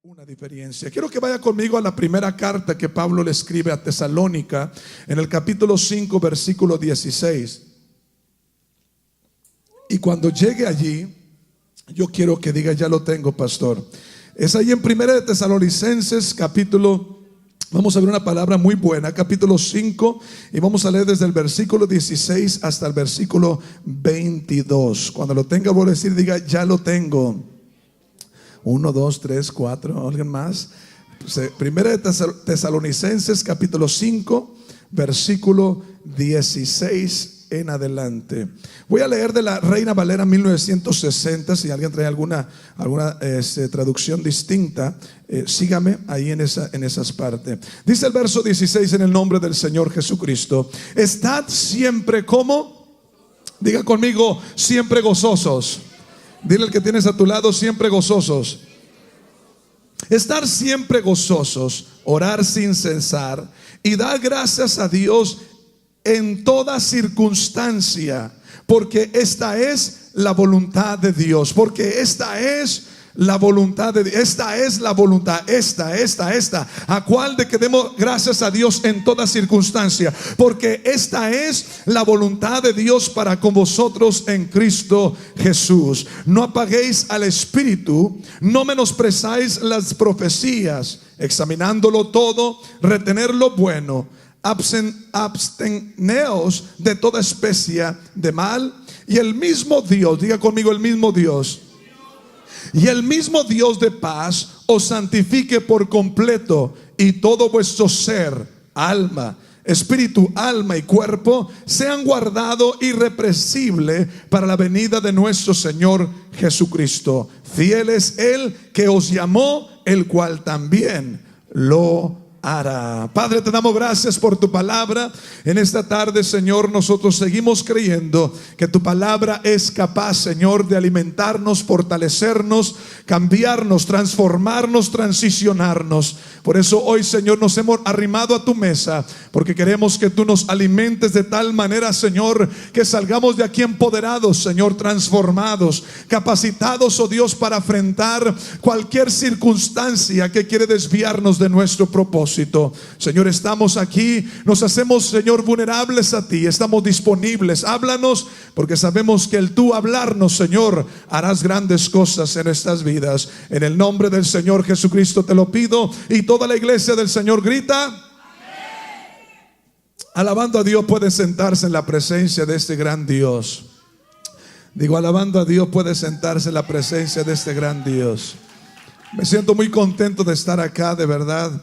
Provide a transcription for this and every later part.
una diferencia. Quiero que vaya conmigo a la primera carta que Pablo le escribe a Tesalónica, en el capítulo 5, versículo 16. Y cuando llegue allí, yo quiero que diga: ya lo tengo, pastor. Es ahí en primera de Tesalonicenses, vamos a ver una palabra muy buena, capítulo 5, y vamos a leer desde el versículo 16 hasta el versículo 22. Cuando lo tenga, voy a decir, diga: ya lo tengo. 1, 2, 3, 4, ¿alguien más? Primera de Tesalonicenses, capítulo 5, versículo 16 en adelante. Voy a leer de la Reina Valera 1960. Si alguien trae alguna traducción distinta, sígame ahí en esas partes. Dice el verso 16: en el nombre del Señor Jesucristo, estad siempre como, diga conmigo, siempre gozosos. Dile al que tienes a tu lado: siempre gozosos. Estar siempre gozosos, orar sin cesar y dar gracias a Dios en toda circunstancia, porque esta es la voluntad de Dios. Porque esta es la voluntad de Dios. Esta es la voluntad. ¿A cuál? De que demos gracias a Dios en toda circunstancia, porque esta es la voluntad de Dios para con vosotros en Cristo Jesús. No apaguéis al espíritu, no menosprezáis las profecías, examinándolo todo, retener lo bueno, absteneos de toda especie de mal, y el mismo Dios, diga conmigo, el mismo Dios, y el mismo Dios de paz os santifique por completo, y todo vuestro ser, alma, espíritu, alma y cuerpo sean guardados irreprensible para la venida de nuestro Señor Jesucristo. Fiel es Él que os llamó, el cual también lo hará. Padre, te damos gracias por tu palabra. En esta tarde, Señor, nosotros seguimos creyendo que tu palabra es capaz, Señor, de alimentarnos, fortalecernos, cambiarnos, transformarnos, transicionarnos. Por eso hoy, Señor, nos hemos arrimado a tu mesa, porque queremos que tú nos alimentes de tal manera, Señor, que salgamos de aquí empoderados, Señor, transformados, capacitados, oh Dios, para enfrentar cualquier circunstancia que quiere desviarnos de nuestro propósito. Señor, estamos aquí, nos hacemos, Señor, vulnerables a ti, estamos disponibles. Háblanos, porque sabemos que el tú hablarnos, Señor, harás grandes cosas en nuestras vidas. En el nombre del Señor Jesucristo te lo pido, y toda la iglesia del Señor grita: amén. Alabando a Dios, puede sentarse en la presencia de este gran Dios. Digo, alabando a Dios, puede sentarse en la presencia de este gran Dios. Me siento muy contento de estar acá, de verdad,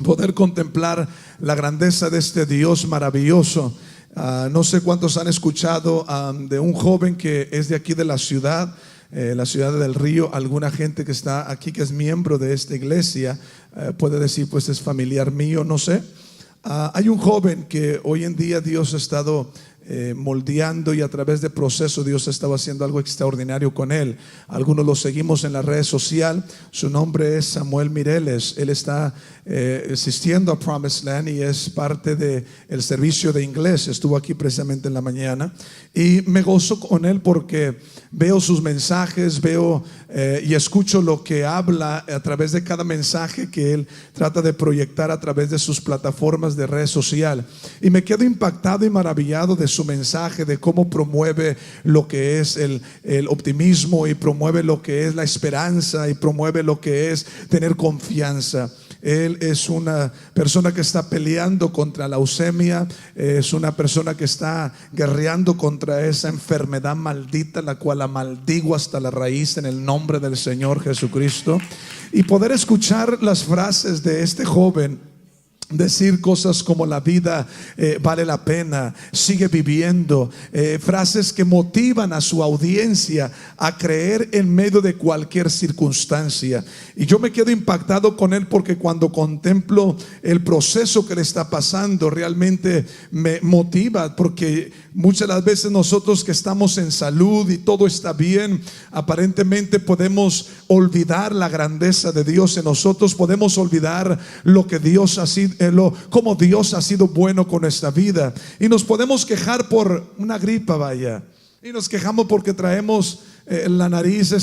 poder contemplar la grandeza de este Dios maravilloso. No sé cuántos han escuchado de un joven que es de aquí de la ciudad del Río. Alguna gente que está aquí, que es miembro de esta iglesia, puede decir, pues es familiar mío, no sé. Hay un joven que hoy en día Dios ha estado moldeando, y a través de proceso Dios estaba haciendo algo extraordinario con él. Algunos lo seguimos en la red social. Su nombre es Samuel Mireles. Él está asistiendo a Promised Land y es parte del servicio de inglés. Estuvo aquí precisamente en la mañana, y me gozo con él porque veo sus mensajes, veo y escucho lo que habla a través de cada mensaje que él trata de proyectar a través de sus plataformas de red social, y me quedo impactado y maravillado de su mensaje, de cómo promueve lo que es el optimismo, y promueve lo que es la esperanza, y promueve lo que es tener confianza. Él es una persona que está peleando contra la leucemia, es una persona que está guerreando contra esa enfermedad maldita, la cual la maldigo hasta la raíz en el nombre del Señor Jesucristo. Y poder escuchar las frases de este joven decir cosas como: la vida vale la pena, sigue viviendo, frases que motivan a su audiencia a creer en medio de cualquier circunstancia. Y yo me quedo impactado con él, porque cuando contemplo el proceso que le está pasando, realmente me motiva, porque muchas de las veces nosotros que estamos en salud y todo está bien, aparentemente podemos olvidar la grandeza de Dios en nosotros, podemos olvidar lo que Dios ha sido, cómo Dios ha sido bueno con nuestra vida, y nos podemos quejar por una gripa, vaya, y nos quejamos porque traemos la nariz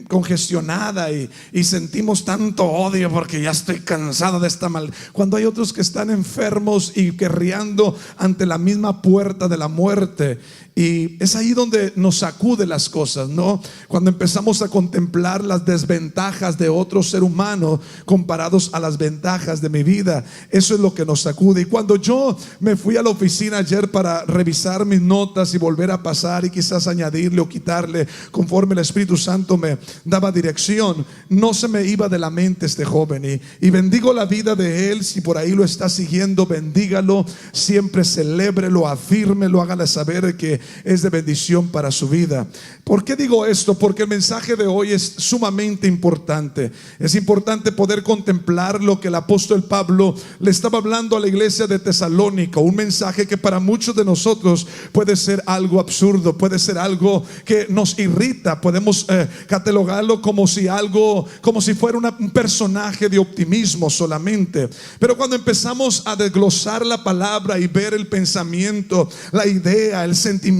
congestionada y sentimos tanto odio porque ya estoy cansado de esta mal. Cuando hay otros que están enfermos y guerreando ante la misma puerta de la muerte. Y es ahí donde nos sacude las cosas, ¿no? Cuando empezamos a contemplar las desventajas de otro ser humano comparados a las ventajas de mi vida. Eso es lo que nos sacude. Y cuando yo me fui a la oficina ayer para revisar mis notas y volver a pasar y quizás añadirle o quitarle conforme el Espíritu Santo me daba dirección, no se me iba de la mente este joven. Y bendigo la vida de él. Si por ahí lo está siguiendo, bendígalo, siempre celébrelo, afírmelo, hágale saber que es de bendición para su vida. ¿Por qué digo esto? Porque el mensaje de hoy es sumamente importante. Es importante poder contemplar lo que el apóstol Pablo le estaba hablando a la iglesia de Tesalónica. Un mensaje que para muchos de nosotros puede ser algo absurdo, puede ser algo que nos irrita. Podemos catalogarlo como si fuera un personaje de optimismo solamente. Pero cuando empezamos a desglosar la palabra y ver el pensamiento, la idea, el sentimiento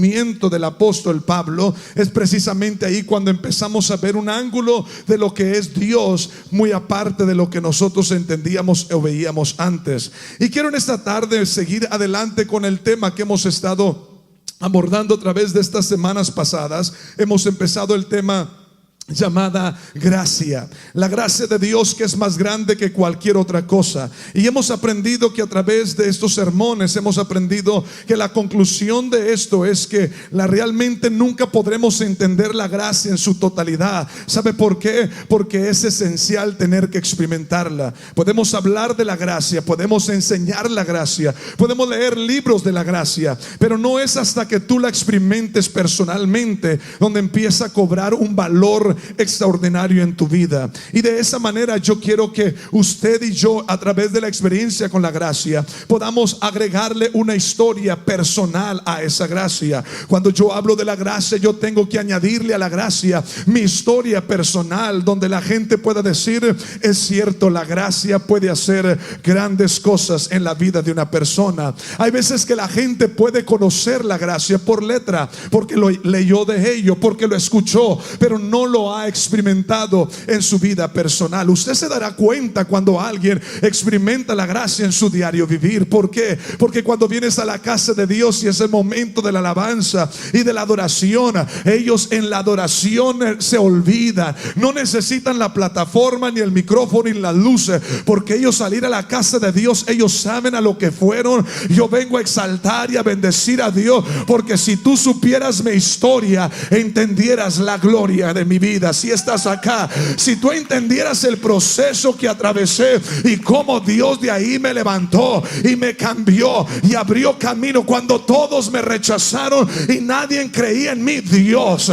del apóstol Pablo, es precisamente ahí cuando empezamos a ver un ángulo de lo que es Dios, muy aparte de lo que nosotros entendíamos o veíamos antes. Y quiero en esta tarde seguir adelante con el tema que hemos estado abordando a través de estas semanas pasadas. Hemos empezado el tema llamada gracia, la gracia de Dios, que es más grande que cualquier otra cosa. Y hemos aprendido que a través de estos sermones hemos aprendido que la conclusión de esto es que realmente nunca podremos entender la gracia en su totalidad. ¿Sabe por qué? Porque es esencial tener que experimentarla. Podemos hablar de la gracia, podemos enseñar la gracia, podemos leer libros de la gracia, pero no es hasta que tú la experimentes personalmente donde empieza a cobrar un valor extraordinario en tu vida. Y de esa manera yo quiero que usted y yo, a través de la experiencia con la gracia, podamos agregarle una historia personal a esa gracia. Cuando yo hablo de la gracia, yo tengo que añadirle a la gracia mi historia personal, donde la gente pueda decir: es cierto, la gracia puede hacer grandes cosas en la vida de una persona. Hay veces que la gente puede conocer la gracia por letra, porque lo leyó de ello, porque lo escuchó, pero no lo ha experimentado en su vida personal. Usted se dará cuenta cuando alguien experimenta la gracia en su diario vivir. ¿Por qué? Porque cuando vienes a la casa de Dios y es el momento de la alabanza y de la adoración, ellos en la adoración se olvidan, no necesitan la plataforma ni el micrófono ni las luces, porque ellos salir a la casa de Dios, ellos saben a lo que fueron. Yo vengo a exaltar y a bendecir a Dios, porque si tú supieras mi historia, entendieras la gloria de mi vida. Si estás acá, si tú entendieras el proceso que atravesé y cómo Dios de ahí me levantó y me cambió y abrió camino cuando todos me rechazaron y nadie creía en mí, Dios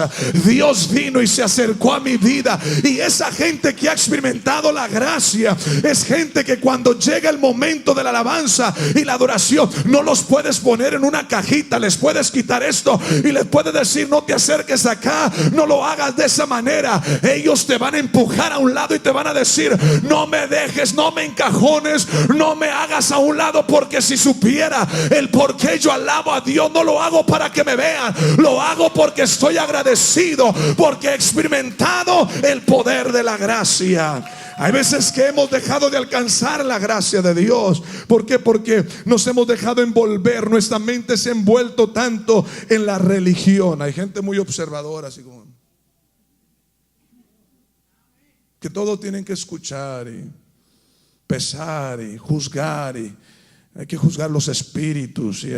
vino y se acercó a mi vida. Y esa gente que ha experimentado la gracia es gente que cuando llega el momento de la alabanza y la adoración, no los puedes poner en una cajita, les puedes quitar esto y les puedes decir: no te acerques acá, no lo hagas de esa manera. Ellos te van a empujar a un lado y te van a decir: no me dejes, no me encajones, no me hagas a un lado, porque si supiera el por qué yo alabo a Dios, no lo hago para que me vean, lo hago porque estoy agradecido, porque he experimentado el poder de la gracia. Hay veces que hemos dejado de alcanzar la gracia de Dios. ¿Por qué? Porque nos hemos dejado envolver, nuestra mente se ha envuelto tanto en la religión. Hay gente muy observadora, así como que todo tienen que escuchar y pesar y juzgar, y hay que juzgar los espíritus, y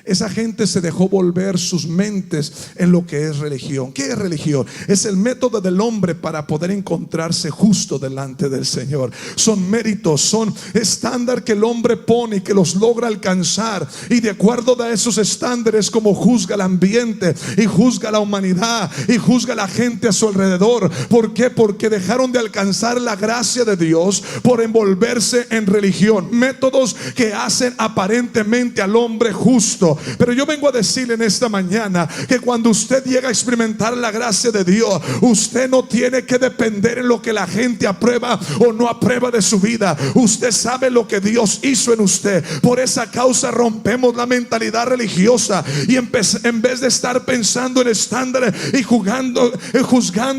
esa gente se dejó volver sus mentes en lo que es religión. ¿Qué es religión? Es el método del hombre para poder encontrarse justo delante del Señor. Son méritos, son estándar que el hombre pone y que los logra alcanzar, y de acuerdo a esos estándares como juzga el ambiente y juzga la humanidad y juzga la gente a su alrededor. ¿Por qué? Porque dejaron de alcanzar la gracia de Dios por envolverse en religión, métodos que hacen hacen aparentemente al hombre justo. Pero yo vengo a decirle en esta mañana que cuando usted llega a experimentar la gracia de Dios, usted no tiene que depender en lo que la gente aprueba o no aprueba de su vida. Usted sabe lo que Dios hizo en usted. Por esa causa rompemos la mentalidad religiosa y en vez de estar pensando en estándares y juzgando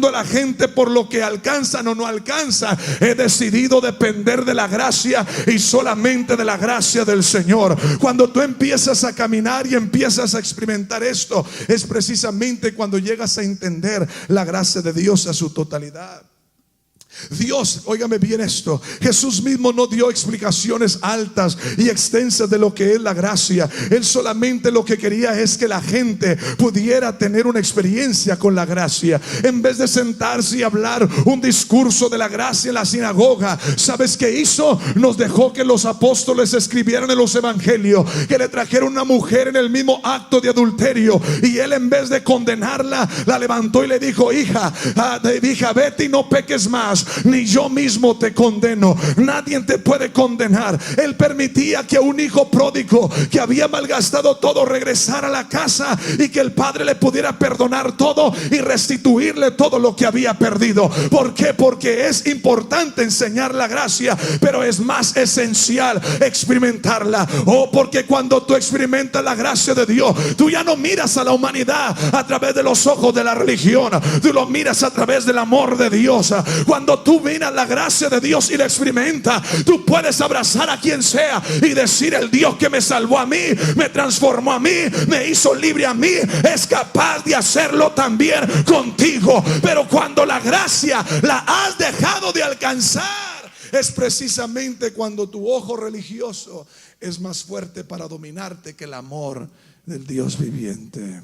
a la gente por lo que alcanzan o no alcanza, he decidido depender de la gracia y solamente de la gracia del Señor. Cuando tú empiezas a caminar y empiezas a experimentar esto, es precisamente cuando llegas a entender la gracia de Dios a su totalidad. Dios, óigame bien esto, Jesús mismo no dio explicaciones altas y extensas de lo que es la gracia. Él solamente lo que quería es que la gente pudiera tener una experiencia con la gracia. En vez de sentarse y hablar un discurso de la gracia en la sinagoga, ¿sabes qué hizo? Nos dejó que los apóstoles escribieran en los evangelios que le trajeron una mujer en el mismo acto de adulterio, y él, en vez de condenarla, la levantó y le dijo: hija, vete y no peques más, ni yo mismo te condeno. Nadie te puede condenar. Él permitía que un hijo pródigo que había malgastado todo regresara a la casa y que el padre le pudiera perdonar todo y restituirle todo lo que había perdido. ¿Por qué? Porque es importante enseñar la gracia, pero es más esencial experimentarla. Porque cuando tú experimentas la gracia de Dios, tú ya no miras a la humanidad a través de los ojos de la religión, tú lo miras a través del amor de Dios. Cuando tú miras la gracia de Dios y la experimentas, tú puedes abrazar a quien sea y decir: el Dios que me salvó a mí, me transformó a mí, me hizo libre a mí, es capaz de hacerlo también contigo. Pero cuando la gracia la has dejado de alcanzar, es precisamente cuando tu ojo religioso es más fuerte para dominarte que el amor del Dios viviente.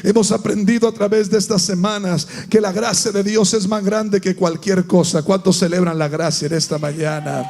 Hemos aprendido a través de estas semanas que la gracia de Dios es más grande que cualquier cosa. ¿Cuántos celebran la gracia en esta mañana?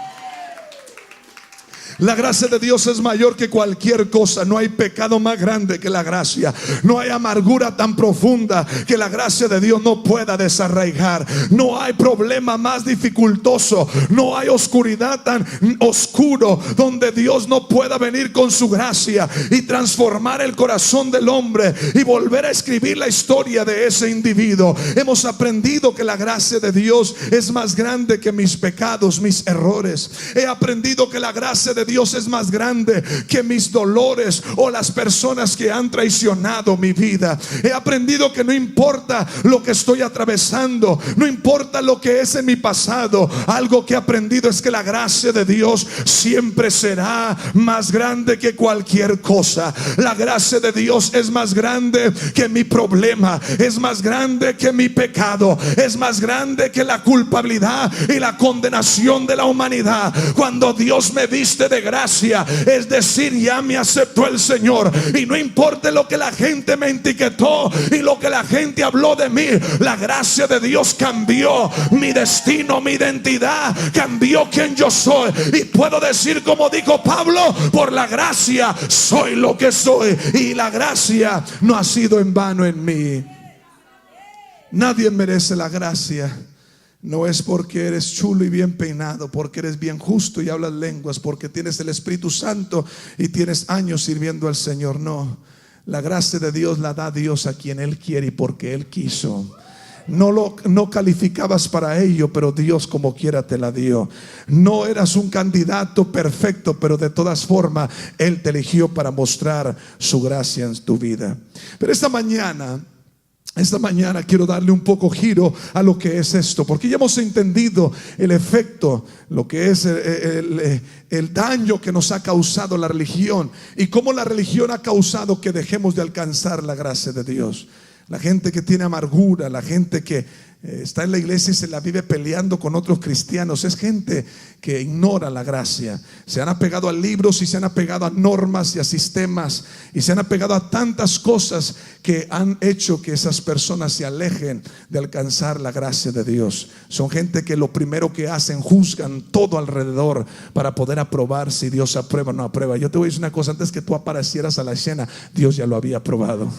La gracia de Dios es mayor que cualquier cosa. No hay pecado más grande que la gracia. No hay amargura tan profunda que la gracia de Dios no pueda desarraigar. No hay problema más dificultoso. No hay oscuridad tan oscuro donde Dios no pueda venir con su gracia y transformar el corazón del hombre y volver a escribir la historia de ese individuo. Hemos aprendido que la gracia de Dios es más grande que mis pecados, mis errores. He aprendido que la gracia de Dios es más grande que mis dolores o las personas que han traicionado mi vida. He aprendido que no importa lo que estoy atravesando, no importa lo que es en mi pasado, algo que he aprendido es que la gracia de Dios siempre será más grande que cualquier cosa. La gracia de Dios es más grande que mi problema, es más grande que mi pecado, es más grande que la culpabilidad y la condenación de la humanidad. Cuando Dios me viste de gracia, es decir, ya me aceptó el Señor, y no importa lo que la gente me etiquetó y lo que la gente habló de mí, la gracia de Dios cambió mi destino, mi identidad, cambió quien yo soy, y puedo decir como dijo Pablo: por la gracia soy lo que soy, y la gracia no ha sido en vano en mí. Nadie merece la gracia. No es porque eres chulo y bien peinado, porque eres bien justo y hablas lenguas, porque tienes el Espíritu Santo y tienes años sirviendo al Señor. No, la gracia de Dios la da Dios a quien Él quiere y porque Él quiso. No calificabas para ello, pero Dios como quiera te la dio. No eras un candidato perfecto, pero de todas formas Él te eligió para mostrar su gracia en tu vida. Pero esta mañana quiero darle un poco giro a lo que es esto, porque ya hemos entendido el efecto, lo que es el daño que nos ha causado la religión y cómo la religión ha causado que dejemos de alcanzar la gracia de Dios. La gente que tiene amargura, la gente que está en la iglesia y se la vive peleando con otros cristianos, es gente que ignora la gracia. Se han apegado a libros y se han apegado a normas y a sistemas y se han apegado a tantas cosas que han hecho que esas personas se alejen de alcanzar la gracia de Dios. Son gente que lo primero que hacen, juzgan todo alrededor para poder aprobar si Dios aprueba o no aprueba. Yo te voy a decir una cosa: antes que tú aparecieras a la escena, Dios ya lo había aprobado.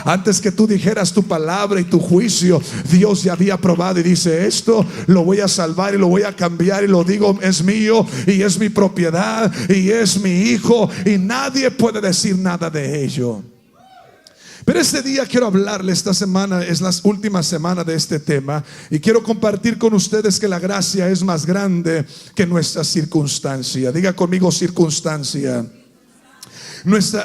Antes que tú dijeras tu palabra y tu juicio, juicio, Dios ya había probado y dice: esto lo voy a salvar y lo voy a cambiar, y lo digo, es mío y es mi propiedad y es mi hijo, y nadie puede decir nada de ello. Pero este día quiero hablarle, esta semana es la última semana de este tema, y quiero compartir con ustedes que la gracia es más grande que nuestra circunstancia. Diga conmigo: circunstancia.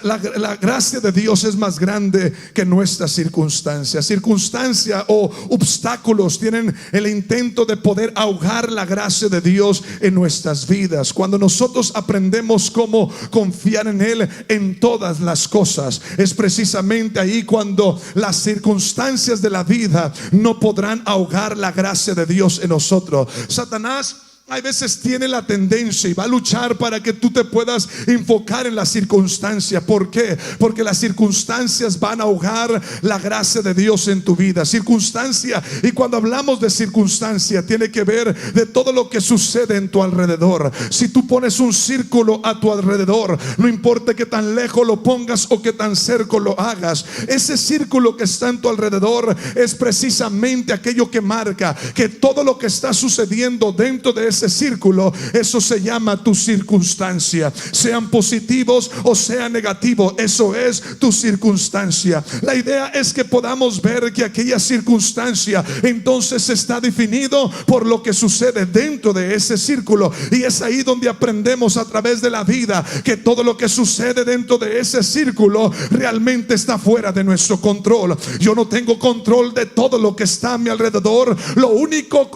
La gracia de Dios es más grande que nuestra circunstancia. Circunstancia o obstáculos tienen el intento de poder ahogar la gracia de Dios en nuestras vidas. Cuando nosotros aprendemos cómo confiar en Él en todas las cosas, es precisamente ahí cuando las circunstancias de la vida no podrán ahogar la gracia de Dios en nosotros. Satanás hay veces tiene la tendencia y va a luchar para que tú te puedas enfocar en la circunstancia. ¿Por qué? Porque las circunstancias van a ahogar la gracia de Dios en tu vida. Circunstancia, y cuando hablamos de circunstancia, tiene que ver de todo lo que sucede en tu alrededor. Si tú pones un círculo a tu alrededor, no importa que tan lejos lo pongas o que tan cerca lo hagas, ese círculo que está en tu alrededor es precisamente aquello que marca que todo lo que está sucediendo dentro de ese círculo, eso se llama tu circunstancia. Sean positivos o sean negativos, eso es tu circunstancia. La idea es que podamos ver que aquella circunstancia entonces está definido por lo que sucede dentro de ese círculo, y es ahí donde aprendemos a través de la vida que todo lo que sucede dentro de ese círculo realmente está fuera de nuestro control. Yo no tengo control de todo lo que está a mi alrededor.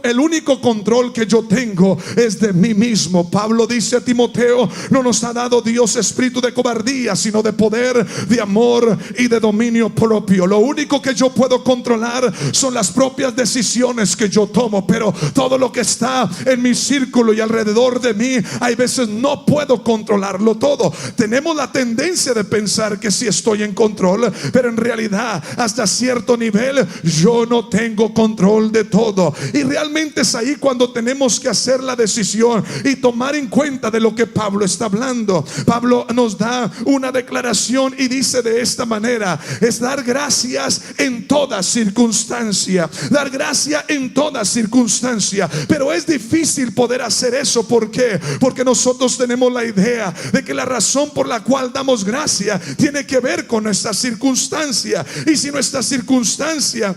El único control que yo tengo es de mí mismo. Pablo dice a Timoteo: no nos ha dado Dios espíritu de cobardía, sino de poder, de amor y de dominio propio. Lo único que yo puedo controlar son las propias decisiones que yo tomo, pero todo lo que está en mi círculo y alrededor de mí, hay veces no puedo controlarlo todo. Tenemos la tendencia de pensar que sí estoy en control, pero en realidad hasta cierto nivel yo no tengo control de todo. Y realmente es ahí cuando tenemos que hacer la decisión y tomar en cuenta de lo que Pablo está hablando. Pablo nos da una declaración y dice de esta manera: es dar gracias en toda circunstancia. Dar gracia en toda circunstancia. Pero es difícil poder hacer eso. ¿Por qué? Porque nosotros tenemos la idea de que la razón por la cual damos gracia tiene que ver con nuestra circunstancia. Y si nuestra circunstancia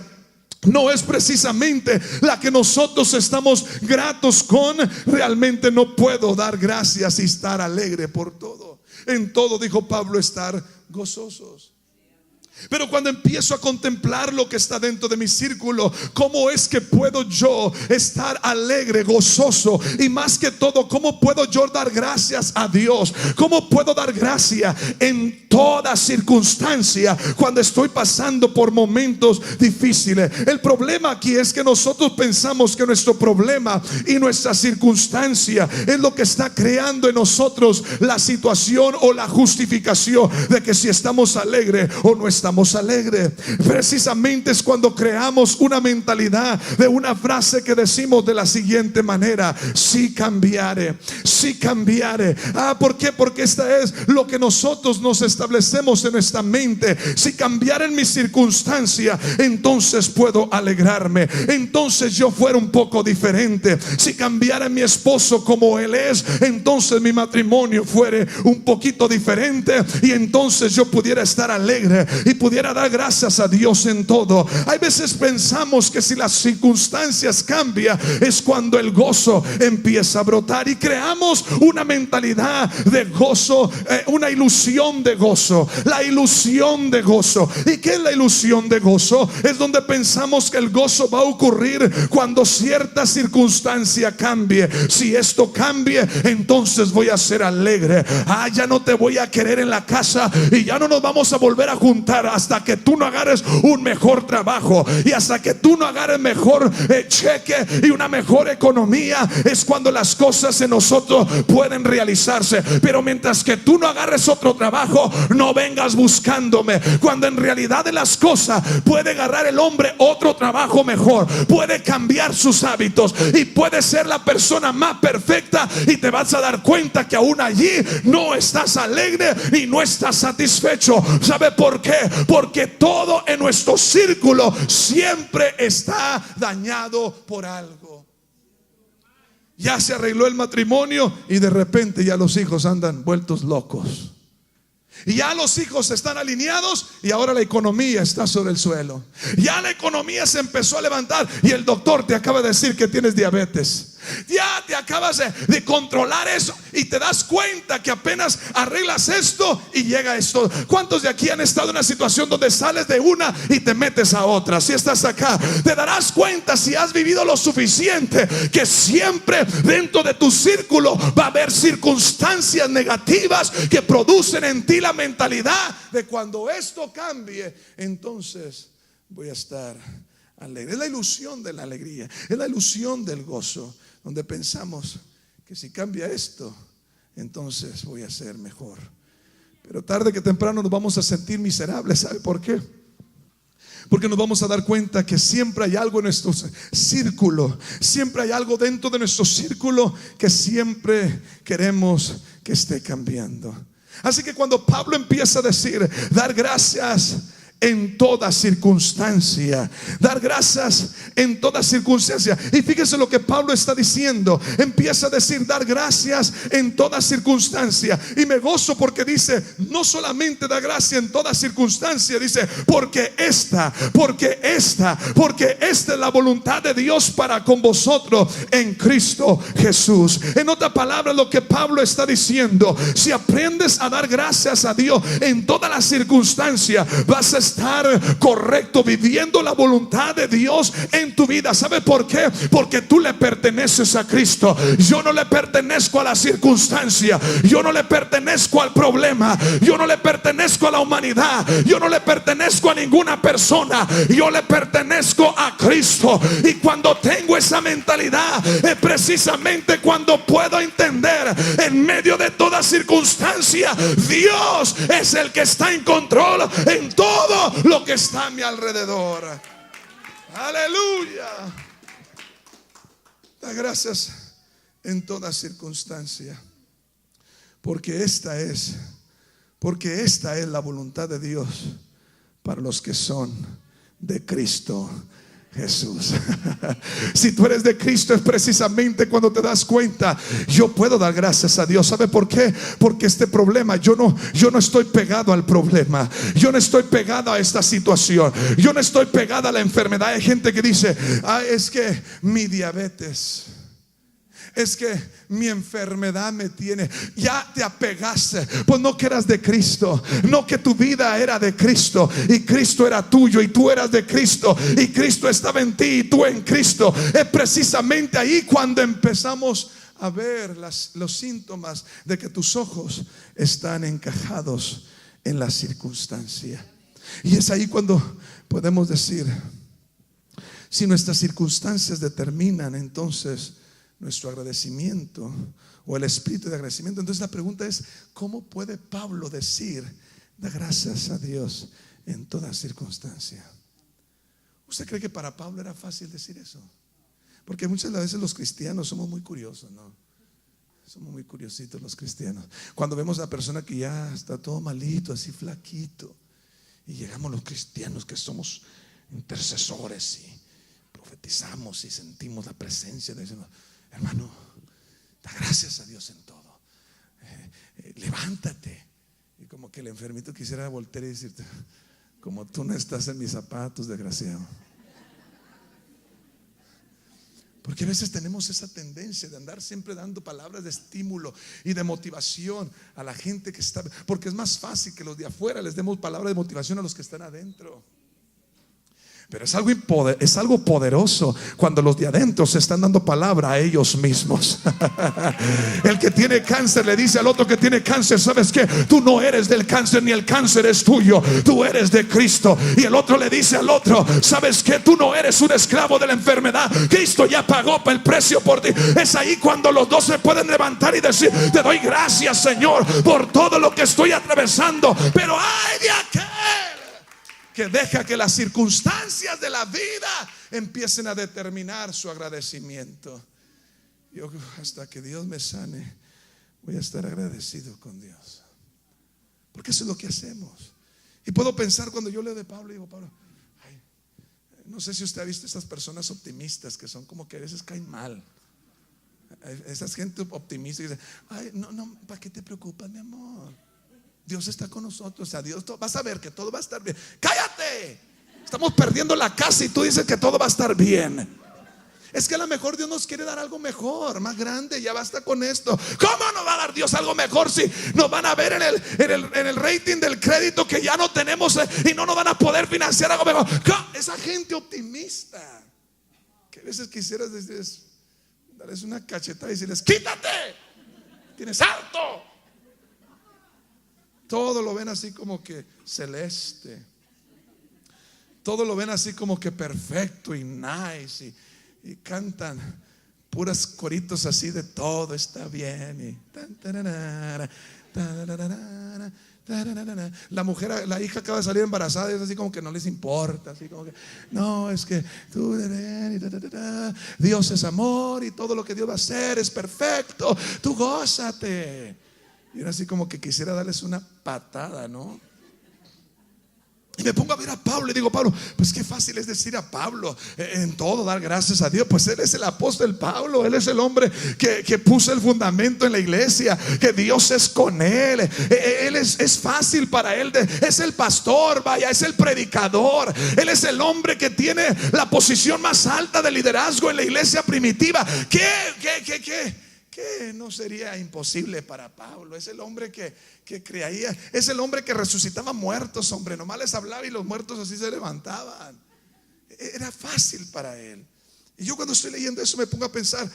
no es precisamente la que nosotros estamos gratos con, realmente no puedo dar gracias y estar alegre por todo. En todo, dijo Pablo, estar gozosos. Pero cuando empiezo a contemplar lo que está dentro de mi círculo, ¿cómo es que puedo yo estar alegre, gozoso? Y más que todo, ¿cómo puedo yo dar gracias a Dios? ¿Cómo puedo dar gracia en toda circunstancia cuando estoy pasando por momentos difíciles? El problema aquí es que nosotros pensamos que nuestro problema y nuestra circunstancia es lo que está creando en nosotros la situación o la justificación de que si estamos alegres o no estamos alegres. Precisamente es cuando creamos una mentalidad de una frase que decimos de la siguiente manera: si cambiare, si cambiare. ¿Por qué? Porque esta es lo que nosotros nos establecemos en nuestra mente. Si cambiara en mi circunstancia, entonces puedo alegrarme. Entonces yo fuera un poco diferente. Si cambiara mi esposo como él es, entonces mi matrimonio fuera un poquito diferente, y entonces yo pudiera estar alegre y pudiera dar gracias a Dios en todo. Hay veces pensamos que si las circunstancias cambian es cuando el gozo empieza a brotar, y creamos una mentalidad de gozo, una ilusión de gozo. La ilusión de gozo. ¿Y qué es la ilusión de gozo? Es donde pensamos que el gozo va a ocurrir cuando cierta circunstancia cambie. Si esto cambie, entonces voy a ser alegre. Ya no te voy a querer en la casa, y ya no nos vamos a volver a juntar hasta que tú no agarres un mejor trabajo, y hasta que tú no agarres mejor cheque y una mejor economía, es cuando las cosas en nosotros pueden realizarse. Pero mientras que tú no agarres otro trabajo, no vengas buscándome. Cuando en realidad de las cosas puede agarrar el hombre otro trabajo mejor, puede cambiar sus hábitos y puede ser la persona más perfecta, y te vas a dar cuenta que aún allí no estás alegre y no estás satisfecho. ¿Sabe por qué? Porque todo en nuestro círculo siempre está dañado por algo. Ya se arregló el matrimonio y de repente ya los hijos andan vueltos locos. Y ya los hijos están alineados y ahora la economía está sobre el suelo. Ya la economía se empezó a levantar y el doctor te acaba de decir que tienes diabetes. Ya te acabas de controlar eso y te das cuenta que apenas arreglas esto y llega esto. ¿Cuántos de aquí han estado en una situación donde sales de una y te metes a otra? Si estás acá, te darás cuenta, si has vivido lo suficiente, que siempre dentro de tu círculo va a haber circunstancias negativas que producen en ti la mentalidad de cuando esto cambie, entonces voy a estar alegre. Es la ilusión de la alegría, es la ilusión del gozo, donde pensamos que si cambia esto, entonces voy a ser mejor. Pero tarde que temprano nos vamos a sentir miserables. ¿Sabe por qué? Porque nos vamos a dar cuenta que siempre hay algo en nuestro círculo, siempre hay algo dentro de nuestro círculo que siempre queremos que esté cambiando. Así que cuando Pablo empieza a decir, dar gracias en toda circunstancia, dar gracias en toda circunstancia. Y fíjese lo que Pablo está diciendo. Empieza a decir, dar gracias en toda circunstancia. Y me gozo porque dice, no solamente da gracia en toda circunstancia, dice, porque esta es la voluntad de Dios para con vosotros en Cristo Jesús. En otra palabra, lo que Pablo está diciendo, si aprendes a dar gracias a Dios en toda la circunstancia, vas a estar correcto viviendo la voluntad de Dios en tu vida. ¿Sabe por qué? Porque tú le perteneces a Cristo. Yo no le pertenezco a la circunstancia, yo no le pertenezco al problema, yo no le pertenezco a la humanidad, yo no le pertenezco a ninguna persona, yo le pertenezco a Cristo. Y cuando tengo esa mentalidad, es precisamente cuando puedo entender, en medio de toda circunstancia, Dios es el que está en control en todo lo que está a mi alrededor. Aleluya. Da gracias en toda circunstancia, porque esta es la voluntad de Dios para los que son de Cristo Jesús. Si tú eres de Cristo, es precisamente cuando te das cuenta, yo puedo dar gracias a Dios. ¿Sabe por qué? Porque este problema, yo no estoy pegado al problema, yo no estoy pegado a esta situación, yo no estoy pegado a la enfermedad. Hay gente que dice, es que mi diabetes, es que mi enfermedad me tiene. Ya te apegaste. Pues no que eras de Cristo, no que tu vida era de Cristo y Cristo era tuyo y tú eras de Cristo y Cristo estaba en ti y tú en Cristo. Es precisamente ahí cuando empezamos a ver los síntomas de que tus ojos están encajados en la circunstancia. Y es ahí cuando podemos decir, si nuestras circunstancias determinan entonces nuestro agradecimiento o el espíritu de agradecimiento, entonces la pregunta es, ¿cómo puede Pablo decir, da gracias a Dios en toda circunstancia? ¿Usted cree que para Pablo era fácil decir eso? Porque muchas veces los cristianos somos muy curiosos, ¿no? Somos muy curiositos los cristianos. Cuando vemos a la persona que ya está todo malito, así flaquito, y llegamos los cristianos que somos intercesores y profetizamos y sentimos la presencia de Dios. Hermano, da gracias a Dios en todo. Levántate. Y como que el enfermito quisiera voltear y decirte, como tú no estás en mis zapatos, desgraciado. Porque a veces tenemos esa tendencia de andar siempre dando palabras de estímulo y de motivación a la gente que está, porque es más fácil que los de afuera les demos palabras de motivación a los que están adentro. Pero es algo poderoso cuando los de adentro se están dando palabra a ellos mismos. El que tiene cáncer le dice al otro que tiene cáncer, ¿sabes qué? Tú no eres del cáncer ni el cáncer es tuyo, tú eres de Cristo. Y el otro le dice al otro, ¿sabes qué? Tú no eres un esclavo de la enfermedad, Cristo ya pagó el precio por ti. Es ahí cuando los dos se pueden levantar y decir, te doy gracias, Señor, por todo lo que estoy atravesando, pero ay de aquel que deja que las circunstancias de la vida empiecen a determinar su agradecimiento. Yo hasta que Dios me sane voy a estar agradecido con Dios, porque eso es lo que hacemos. Y puedo pensar cuando yo leo de Pablo, digo, Pablo, ay, no sé si usted ha visto estas personas optimistas que son como que a veces caen mal. Esa gente optimista que dice, ay, no, ¿para qué te preocupas, mi amor? Dios está con nosotros, o sea, Dios, vas a ver que todo va a estar bien. ¡Cállate! Estamos perdiendo la casa y tú dices que todo va a estar bien. Es que a lo mejor Dios nos quiere dar algo mejor, más grande, ya basta con esto. ¿Cómo nos va a dar Dios algo mejor si nos van a ver en el rating del crédito que ya no tenemos y no nos van a poder financiar algo mejor? Esa gente optimista que a veces quisieras decirles, darles una cachetada y decirles, quítate, tienes harto. Todo lo ven así como que celeste, todo lo ven así como que perfecto y nice, y cantan puras coritos así de todo está bien. La mujer, la hija acaba de salir embarazada y es así como que no les importa, así como que no, es que tú, Dios es amor y todo lo que Dios va a hacer es perfecto, tú gózate. Y era así como que quisiera darles una patada, ¿no? Y me pongo a ver a Pablo y digo, Pablo, pues qué fácil es decir a Pablo en todo dar gracias a Dios. Pues él es el apóstol Pablo, él es el hombre que puso el fundamento en la iglesia, que Dios es con él. Él es fácil para él, es el pastor, vaya, es el predicador. Él es el hombre que tiene la posición más alta de liderazgo en la iglesia primitiva. ¿Qué no sería imposible para Pablo? Es el hombre que creía, es el hombre que resucitaba muertos, hombre, nomás les hablaba y los muertos así se levantaban. Era fácil para él. Y yo cuando estoy leyendo eso me pongo a pensar,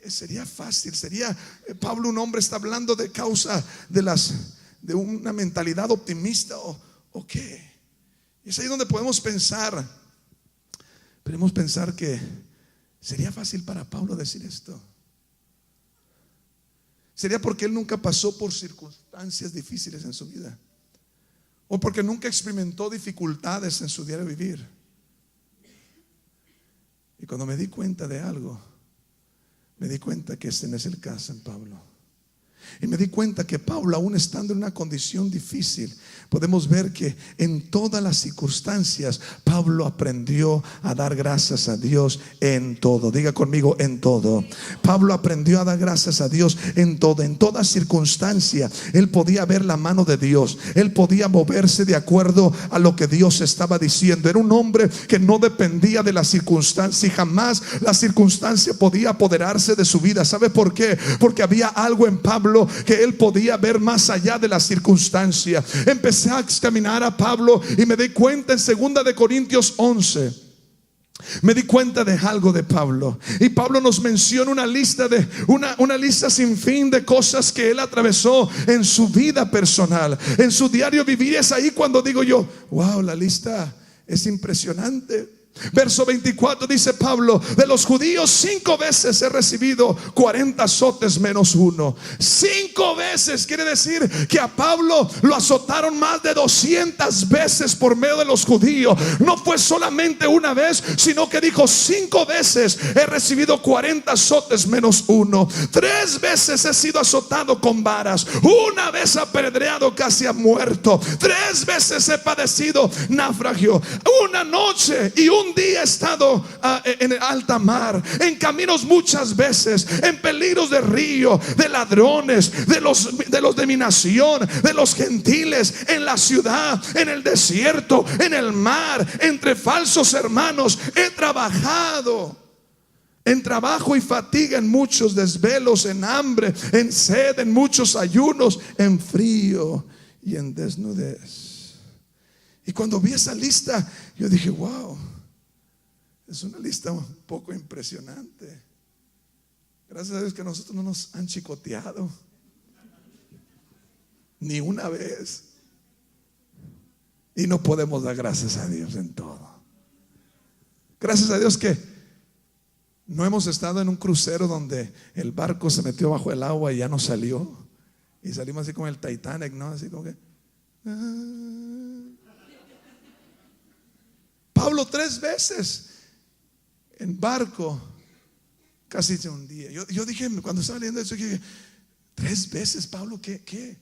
sería fácil, sería Pablo un hombre, está hablando de causa de una mentalidad optimista o qué. Y es ahí donde podemos pensar que sería fácil para Pablo decir esto. Sería porque él nunca pasó por circunstancias difíciles en su vida, o porque nunca experimentó dificultades en su diario vivir. Y cuando me di cuenta de algo, me di cuenta que ese no es el caso en Pablo. Y me di cuenta que Pablo, aún estando en una condición difícil, podemos ver que en todas las circunstancias Pablo aprendió a dar gracias a Dios en todo. Diga conmigo, en todo. Pablo aprendió a dar gracias a Dios en todo. En toda circunstancia él podía ver la mano de Dios. Él podía moverse de acuerdo a lo que Dios estaba diciendo. Era un hombre que no dependía de la circunstancia, y jamás la circunstancia podía apoderarse de su vida. ¿Sabe por qué? Porque había algo en Pablo que él podía ver más allá de la circunstancia. Empecé a examinar a Pablo y me di cuenta en 2 de Corintios 11. Me di cuenta de algo de Pablo. Y Pablo nos menciona una lista una lista sin fin de cosas que él atravesó en su vida personal, en su diario vivir. Es ahí cuando digo yo, wow, la lista es impresionante. Verso 24 dice Pablo: de los judíos 5 veces he recibido 40 azotes menos uno. 5 veces quiere decir que a Pablo lo azotaron más de 200 veces por medio de los judíos. No fue solamente una vez, sino que dijo 5 veces he recibido 40 azotes menos uno. 3 veces he sido azotado con varas. 1 vez apedreado casi a muerto. 3 veces he padecido naufragio. 1 noche y un día he estado en alta mar, en caminos muchas veces, en peligros de río, de ladrones, de los de mi nación, de los gentiles, en la ciudad, en el desierto, en el mar, entre falsos hermanos. He trabajado en trabajo y fatiga, en muchos desvelos, en hambre, en sed, en muchos ayunos, en frío y en desnudez. Y cuando vi esa lista, yo dije, wow, es una lista un poco impresionante. Gracias a Dios que a nosotros no nos han chicoteado ni una vez. Y no podemos dar gracias a Dios en todo. Gracias a Dios que no hemos estado en un crucero donde el barco se metió bajo el agua y ya no salió. Y salimos así como el Titanic, ¿no? Así como que Pablo 3 veces en barco casi se hundía. Yo dije, cuando estaba leyendo eso, dije, 3 veces, Pablo, ¿qué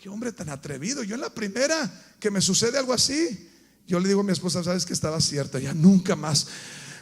qué hombre tan atrevido. Yo en la primera que me sucede algo así, yo le digo a mi esposa, sabes que estaba cierto, ya nunca más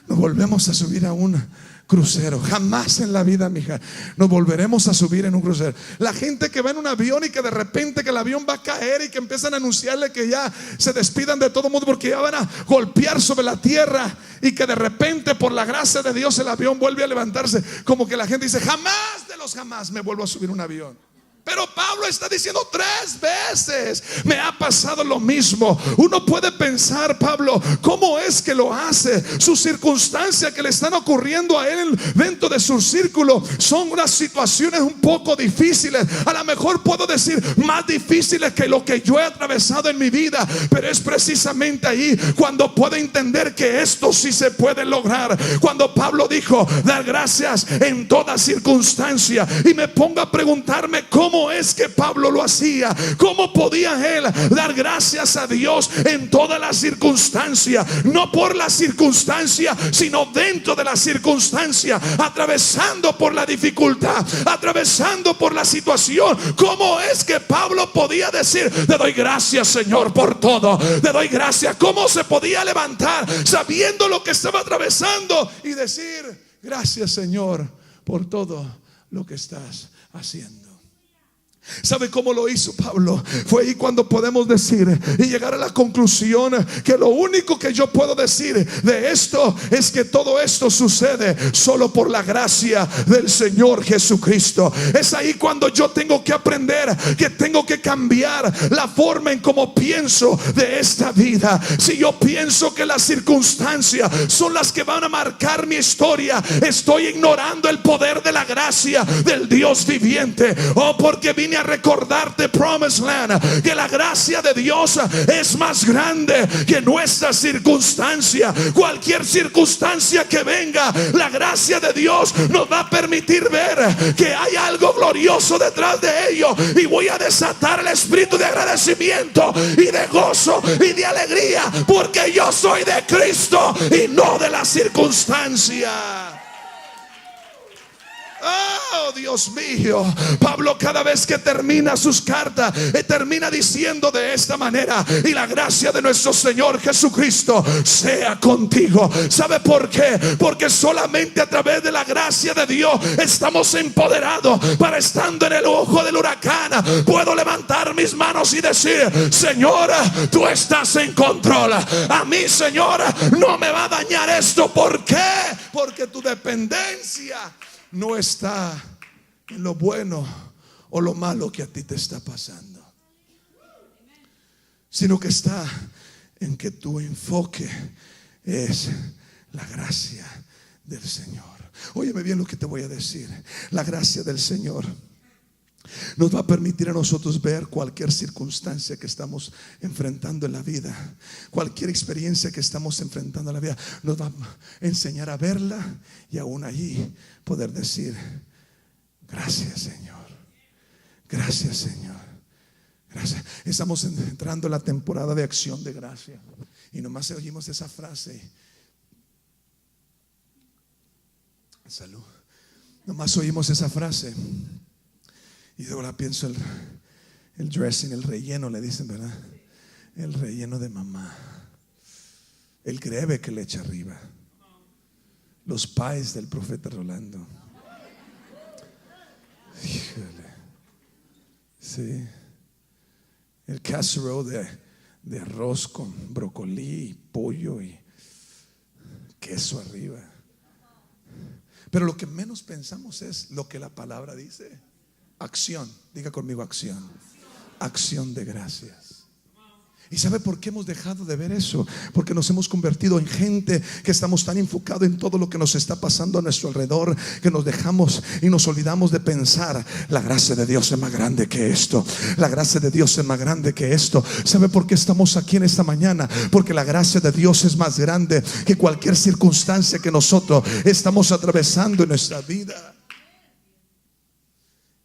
nos volvemos a subir a un crucero. Jamás en la vida, mija, nos volveremos a subir en un crucero. La gente que va en un avión y que de repente que el avión va a caer y que empiezan a anunciarle que ya se despidan de todo el mundo porque ya van a golpear sobre la tierra, y que de repente por la gracia de Dios el avión vuelve a levantarse, como que la gente dice, jamás de los jamás me vuelvo a subir un avión. Pero Pablo está diciendo 3 veces me ha pasado lo mismo. Uno puede pensar, Pablo, ¿cómo es que lo hace? Sus circunstancias que le están ocurriendo a él dentro de su círculo son unas situaciones un poco difíciles. A lo mejor puedo decir más difíciles que lo que yo he atravesado en mi vida, pero es precisamente ahí cuando puedo entender que esto sí se puede lograr. Cuando Pablo dijo dar gracias en toda circunstancia, y me pongo a preguntarme cómo es que Pablo lo hacía. ¿Cómo podía él dar gracias a Dios en todas las circunstancias? No por la circunstancia, sino dentro de la circunstancia, atravesando por la dificultad, atravesando por la situación. ¿Cómo es que Pablo podía decir, te doy gracias, Señor, por todo, te doy gracias? ¿Cómo se podía levantar sabiendo lo que estaba atravesando y decir, gracias, Señor, por todo lo que estás haciendo? ¿Sabe cómo lo hizo Pablo? Fue ahí cuando podemos decir y llegar a la conclusión que lo único que yo puedo decir de esto es que todo esto sucede solo por la gracia del Señor Jesucristo. Es ahí cuando yo tengo que aprender que tengo que cambiar la forma en cómo pienso de esta vida. Si yo pienso que las circunstancias son las que van a marcar mi historia, estoy ignorando el poder de la gracia del Dios viviente. Oh, porque vine a recordarte, Promised Land, que la gracia de Dios es más grande que nuestra circunstancia. Cualquier circunstancia que venga, la gracia de Dios nos va a permitir ver que hay algo glorioso detrás de ello, y voy a desatar el espíritu de agradecimiento y de gozo y de alegría, porque yo soy de Cristo y no de la circunstancia. Oh, Dios mío. Pablo, cada vez que termina sus cartas, termina diciendo de esta manera: y la gracia de nuestro Señor Jesucristo sea contigo. ¿Sabe por qué? Porque solamente a través de la gracia de Dios estamos empoderados para, estando en el ojo del huracán, puedo levantar mis manos y decir: Señor, tú estás en control. A mí, Señor, no me va a dañar esto. ¿Por qué? Porque tu dependencia no está en lo bueno o lo malo que a ti te está pasando, sino que está en que tu enfoque es la gracia del Señor. Óyeme bien lo que te voy a decir. La gracia del Señor nos va a permitir a nosotros ver cualquier circunstancia que estamos enfrentando en la vida, cualquier experiencia que estamos enfrentando en la vida. Nos va a enseñar a verla y aún allí poder decir: gracias, Señor, gracias, Señor, gracias. Estamos entrando en la temporada de acción de gracia, y nomás oímos esa frase. Salud. Nomás oímos esa frase y ahora pienso el dressing, el relleno, le dicen, ¿verdad? El relleno de mamá, el greve que le echa arriba, los pies del profeta Rolando. Híjole. Sí. El casserole de arroz con brócoli y pollo y queso arriba. Pero lo que menos pensamos es lo que la palabra dice: acción. Diga conmigo: acción. Acción de gracias. ¿Y sabe por qué hemos dejado de ver eso? Porque nos hemos convertido en gente que estamos tan enfocados en todo lo que nos está pasando a nuestro alrededor, que nos dejamos y nos olvidamos de pensar: la gracia de Dios es más grande que esto, la gracia de Dios es más grande que esto. ¿Sabe por qué estamos aquí en esta mañana? Porque la gracia de Dios es más grande que cualquier circunstancia que nosotros estamos atravesando en nuestra vida.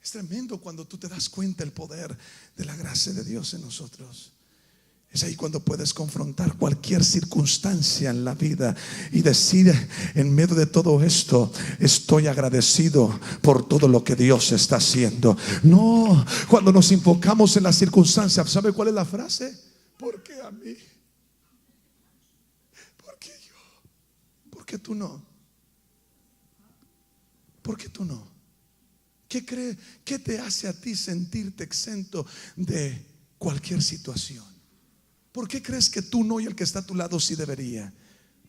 Es tremendo cuando tú te das cuenta el poder de la gracia de Dios en nosotros. Es ahí cuando puedes confrontar cualquier circunstancia en la vida y decir en medio de todo esto: estoy agradecido por todo lo que Dios está haciendo. No, cuando nos enfocamos en las circunstancias, ¿sabe cuál es la frase? ¿Por qué a mí? ¿Por qué yo? ¿Por qué tú no? ¿Por qué tú no? ¿Qué te hace a ti sentirte exento de cualquier situación? ¿Por qué crees que tú no y el que está a tu lado sí debería?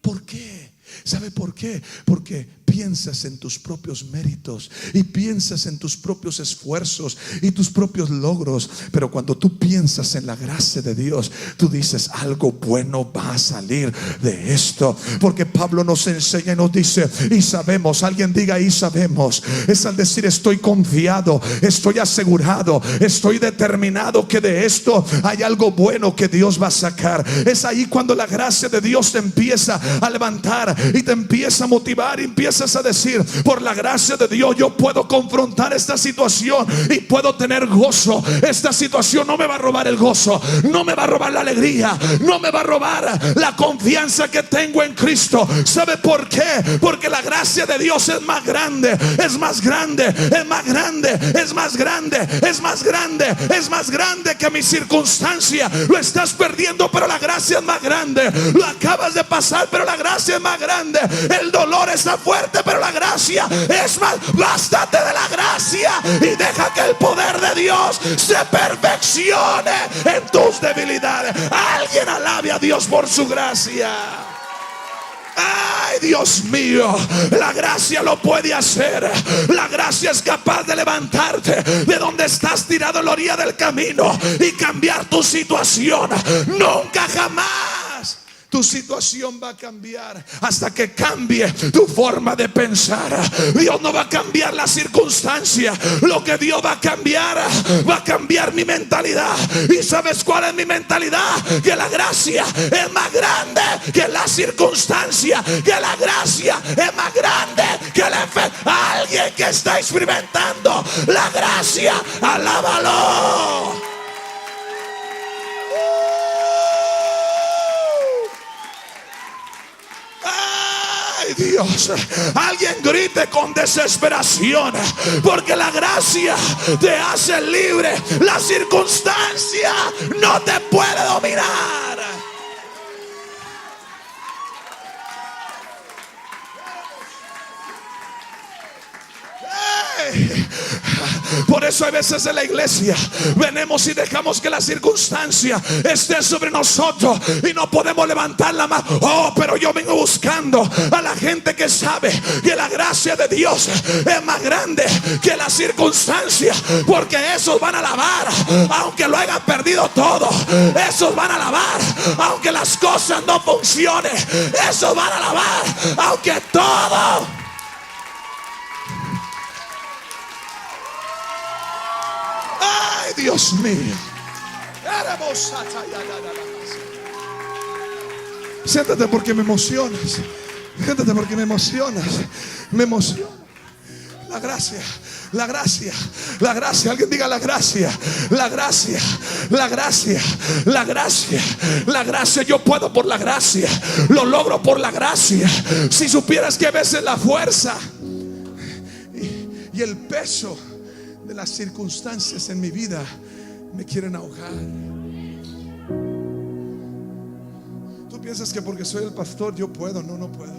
¿Por qué? ¿Sabe por qué? Porque piensas en tus propios méritos y piensas en tus propios esfuerzos y tus propios logros. Pero cuando tú piensas en la gracia de Dios, tú dices: algo bueno va a salir de esto. Porque Pablo nos enseña y nos dice: y sabemos. Alguien diga: y sabemos. Es al decir: estoy confiado, estoy asegurado, estoy determinado que de esto hay algo bueno que Dios va a sacar. Es ahí cuando la gracia de Dios te empieza a levantar y te empieza a motivar y empiezas a decir: por la gracia de Dios yo puedo confrontar esta situación y puedo tener gozo. Esta situación no me va a robar el gozo, no me va a robar la alegría, no me va a robar la confianza que tengo en Cristo. ¿Sabe por qué? Porque la gracia de Dios es más grande, es más grande, es más grande, es más grande, es más grande, es más grande que mi circunstancia. Lo estás perdiendo, pero la gracia es más grande. Lo acabas de pasar, pero la gracia es más grande. El dolor está fuerte, pero la gracia es más. Bástate de la gracia y deja que el poder de Dios se perfeccione en tus debilidades. Alguien alabe a Dios por su gracia. Ay, Dios mío, la gracia lo puede hacer. La gracia es capaz de levantarte de donde estás tirado en la orilla del camino y cambiar tu situación. Nunca jamás tu situación va a cambiar hasta que cambie tu forma de pensar. Dios no va a cambiar la circunstancia. Lo que Dios va a cambiar mi mentalidad. ¿Y sabes cuál es mi mentalidad? Que la gracia es más grande que la circunstancia. Que la gracia es más grande que el efecto. Alguien que está experimentando la gracia, alábalo. Dios, alguien grite con desesperación, porque la gracia te hace libre. La circunstancia no te puede dominar. Por eso hay veces en la iglesia venimos y dejamos que la circunstancia esté sobre nosotros y no podemos levantar la mano. Oh, pero yo vengo buscando a la gente que sabe que la gracia de Dios es más grande que la circunstancia, porque esos van a alabar aunque lo hayan perdido todo. Esos van a alabar aunque las cosas no funcionen. Esos van a alabar aunque todo. Ay, Dios mío. Siéntate porque me emocionas. Siéntate porque me emocionas. Me emociona. La gracia, la gracia, la gracia. Alguien diga: la gracia, la gracia, la gracia, la gracia, la gracia. Yo puedo por la gracia. Lo logro por la gracia. Si supieras que a veces la fuerza y el peso de las circunstancias en mi vida me quieren ahogar. Tú piensas que porque soy el pastor yo puedo. No puedo.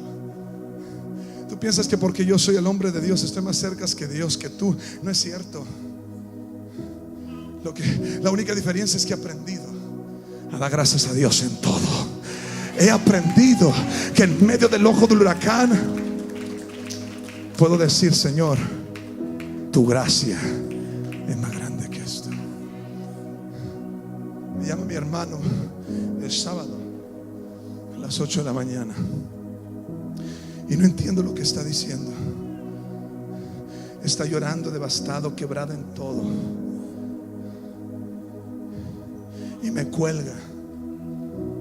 Tú piensas que porque yo soy el hombre de Dios estoy más cerca que Dios, que tú. No es cierto. La única diferencia es que he aprendido a dar gracias a Dios en todo. He aprendido que en medio del ojo del huracán puedo decir: Señor, tu gracia es más grande que esto. Me llama mi hermano el sábado a las 8 de la mañana y no entiendo lo que está diciendo. Está llorando, devastado, quebrado en todo, y me cuelga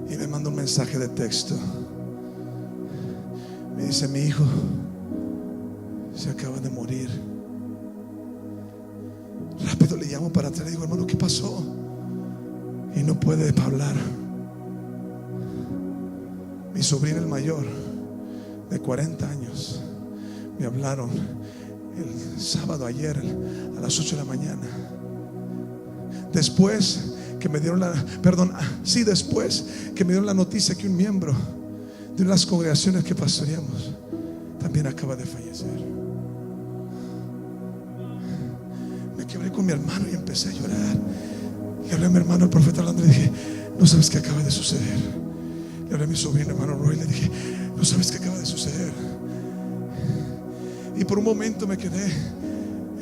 y me manda un mensaje de texto. Me dice: mi hijo se acaba de morir. Rápido le llamo para atrás y digo: hermano, ¿qué pasó? Y no puede hablar. Mi sobrino el mayor, de 40 años, me hablaron el sábado ayer a las 8 de la mañana. Después que me dieron después que me dieron la noticia que un miembro de una de las congregaciones que pastoreamos también acaba de fallecer. Me quebré con mi hermano y empecé a llorar. Y hablé a mi hermano, el profeta, hablando, y le dije: no sabes qué acaba de suceder. Le hablé a mi sobrino, hermano Roy, le dije: no sabes qué acaba de suceder. Y por un momento me quedé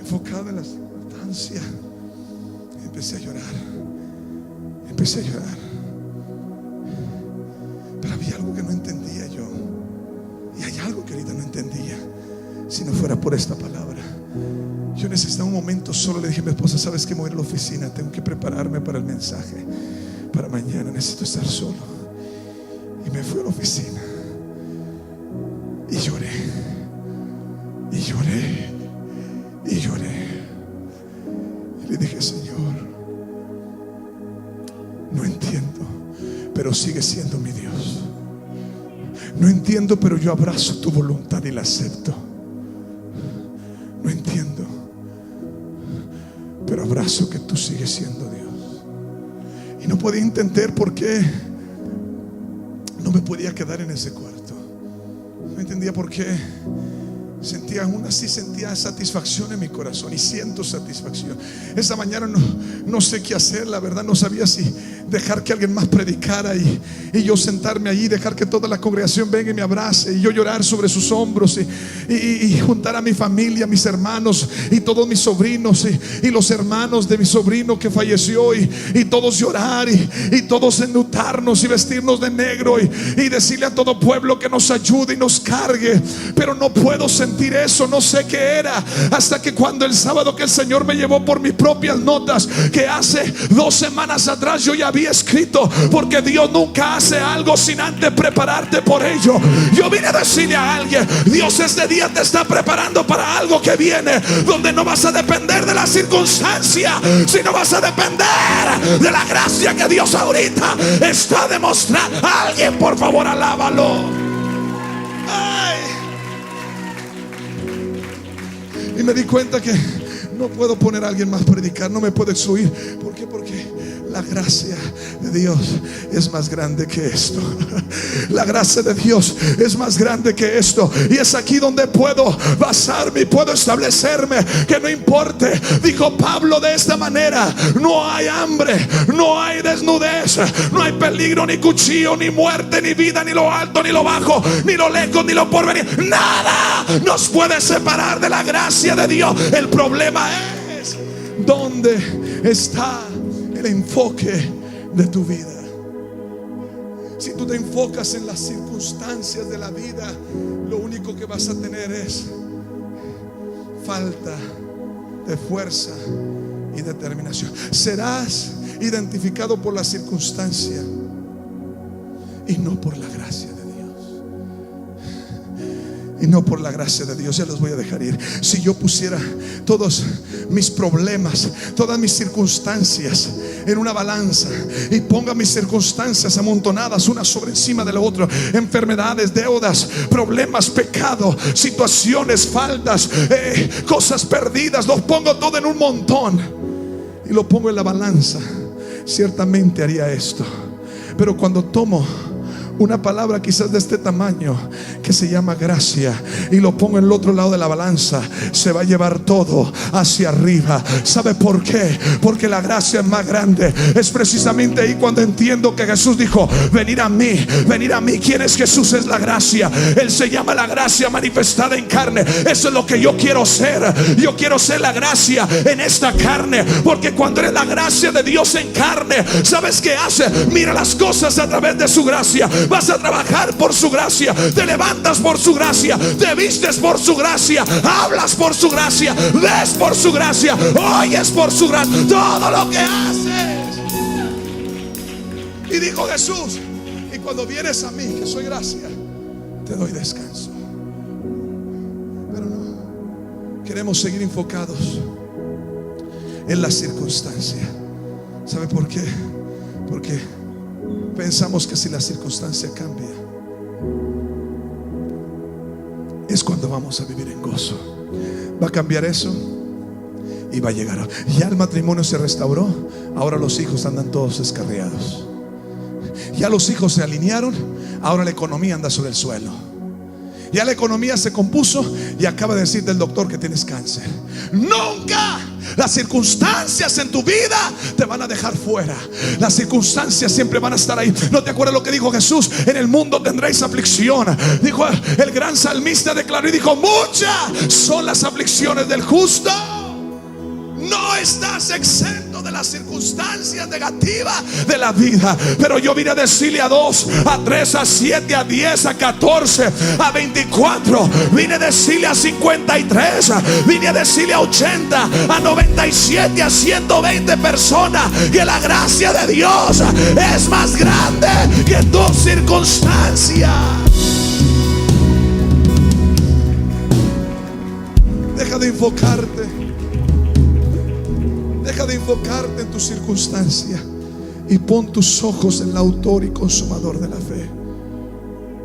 enfocado en la circunstancia. Empecé a llorar. Pero había algo que no entendía yo. Y hay algo que ahorita no entendía. Si no fuera por esta palabra, yo necesitaba un momento solo. Le dije a mi esposa: sabes que me voy a ir a la oficina, tengo que prepararme para el mensaje para mañana, necesito estar solo. Y me fui a la oficina y lloré. Y le dije: Señor, no entiendo, pero sigue siendo mi Dios. No entiendo, pero yo abrazo tu voluntad y la acepto. No entiendo, pero abrazo que tú sigues siendo Dios. Y no podía entender por qué no me podía quedar en ese cuarto. No entendía por qué. Aún así sentía satisfacción en mi corazón, y siento satisfacción. Esa mañana no sé qué hacer, la verdad. No sabía si dejar que alguien más predicara y yo sentarme allí, dejar que toda la congregación venga y me abrace, y yo llorar sobre sus hombros, y juntar a mi familia, mis hermanos y todos mis sobrinos y los hermanos de mi sobrino que falleció, y todos llorar, y todos enlutarnos y vestirnos de negro, y decirle a todo pueblo que nos ayude y nos cargue. Pero no puedo sentir eso, no sé qué era, hasta que cuando el sábado que el Señor me llevó por mis propias notas, que hace 2 semanas atrás yo ya había escrito, porque Dios nunca hace algo sin antes prepararte por ello. Yo vine a decirle a alguien: Dios este día te está preparando para algo que viene, donde no vas a depender de la circunstancia, sino vas a depender de la gracia que Dios ahorita está demostrando. Alguien, por favor, alábalo. Ay. Y me di cuenta que no puedo poner a alguien más a predicar, no me puedo excluir. ¿Por qué? Porque la gracia de Dios es más grande que esto. La gracia de Dios es más grande que esto. Y es aquí donde puedo basarme y puedo establecerme, que no importe. Dijo Pablo de esta manera: no hay hambre, no hay desnudez, no hay peligro, ni cuchillo, ni muerte, ni vida, ni lo alto, ni lo bajo, ni lo lejos, ni lo porvenir. Nada nos puede separar de la gracia de Dios. El problema es dónde está el enfoque de tu vida. Si tú te enfocas en las circunstancias de la vida, lo único que vas a tener es falta de fuerza y determinación. Serás identificado por la circunstancia y no por la gracia de Dios. Y no por la gracia de Dios. Ya los voy a dejar ir. Si yo pusiera todos mis problemas, todas mis circunstancias en una balanza, y ponga mis circunstancias amontonadas una sobre encima de la otra, enfermedades, deudas, problemas, pecado, situaciones, faltas, cosas perdidas, los pongo todo en un montón y lo pongo en la balanza, ciertamente haría esto. Pero cuando tomo una palabra quizás de este tamaño, que se llama gracia, y lo pongo en el otro lado de la balanza, se va a llevar todo hacia arriba. ¿Sabe por qué? Porque la gracia es más grande. Es precisamente ahí cuando entiendo que Jesús dijo: venid a mí, venid a mí. ¿Quién es Jesús? Es la gracia. Él se llama la gracia manifestada en carne. Eso es lo que yo quiero ser. Yo quiero ser la gracia en esta carne, porque cuando eres la gracia de Dios en carne, ¿sabes qué hace? Mira las cosas a través de su gracia. Vas a trabajar por su gracia, te levantas por su gracia, te vistes por su gracia, hablas por su gracia, ves por su gracia, oyes por su gracia, todo lo que haces. Y dijo Jesús: y cuando vienes a mí, que soy gracia, te doy descanso. Pero no, queremos seguir enfocados en la circunstancia. ¿Sabe por qué? Porque pensamos que si la circunstancia cambia, es cuando vamos a vivir en gozo. Va a cambiar eso y va a llegar. Ya el matrimonio se restauró, ahora los hijos andan todos descarriados. Ya los hijos se alinearon, ahora la economía anda sobre el suelo. Ya la economía se compuso y acaba de decirte el doctor que tienes cáncer. Nunca las circunstancias en tu vida te van a dejar fuera. Las circunstancias siempre van a estar ahí. ¿No te acuerdas lo que dijo Jesús? En el mundo tendréis aflicción. Dijo el gran salmista, declaró y dijo: muchas son las aflicciones del justo. No estás exento de las circunstancias negativas de la vida. Pero yo vine a decirle a 2, a 3, a 7, a 10, a 14, a 24. Vine a decirle a 53. Vine a decirle a 80, a 97, a 120 personas que la gracia de Dios es más grande que tus circunstancias. Deja de enfocarte. Deja de enfocarte en tu circunstancia y pon tus ojos en el autor y consumador de la fe.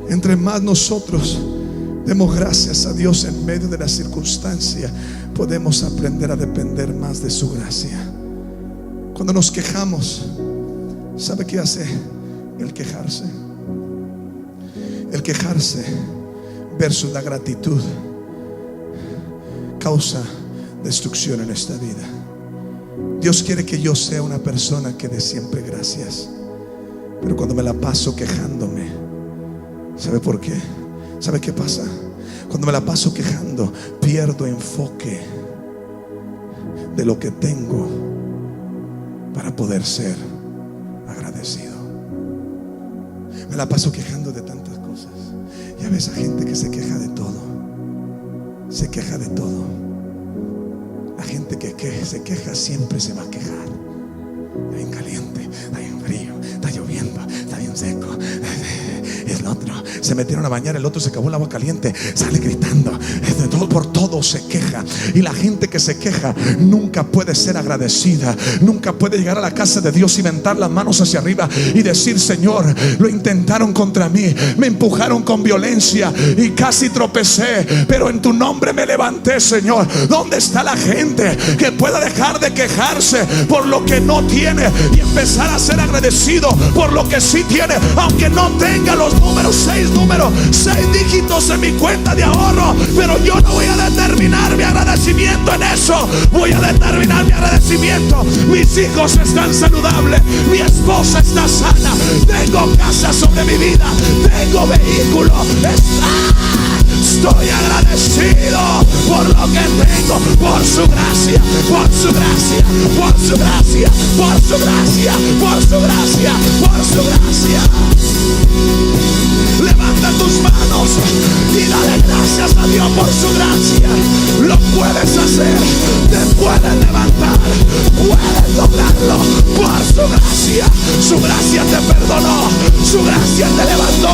Entre más nosotros demos gracias a Dios en medio de la circunstancia, podemos aprender a depender más de su gracia. Cuando nos quejamos, ¿sabe qué hace el quejarse? El quejarse versus la gratitud causa destrucción en esta vida. Dios quiere que yo sea una persona que dé siempre gracias. Pero cuando me la paso quejándome, ¿sabe por qué? ¿Sabe qué pasa? Cuando me la paso quejando, pierdo enfoque de lo que tengo para poder ser agradecido. Me la paso quejando de tantas cosas. Ya ves a gente que se queja de todo. Se queja de todo. La gente que se queja siempre se va a quejar. Está bien caliente, está bien frío, está lloviendo, está bien seco. Es el otro, se metieron a bañar, el otro se acabó el agua caliente, sale gritando. Por todo se queja. Y la gente que se queja nunca puede ser agradecida. Nunca puede llegar a la casa de Dios y levantar las manos hacia arriba y decir: Señor, lo intentaron contra mí, me empujaron con violencia y casi tropecé, pero en tu nombre me levanté, Señor. ¿Dónde está la gente que pueda dejar de quejarse por lo que no tiene y empezar a ser agradecido por lo que sí tiene? Aunque no tenga los números, 6 dígitos en mi cuenta de ahorro, pero yo no voy a determinar mi agradecimiento en eso. Voy a determinar mi agradecimiento: mis hijos están saludables, mi esposa está sana, tengo casa sobre mi vida, tengo vehículo. Estoy agradecido por lo que tengo, por su gracia, por su gracia, por su gracia, por su gracia, por su gracia, por su gracia. Levanta tus manos y dale gracias a Dios por su gracia. Lo puedes hacer, te puedes levantar, puedes lograrlo por su gracia. Su gracia te perdonó, su gracia te levantó.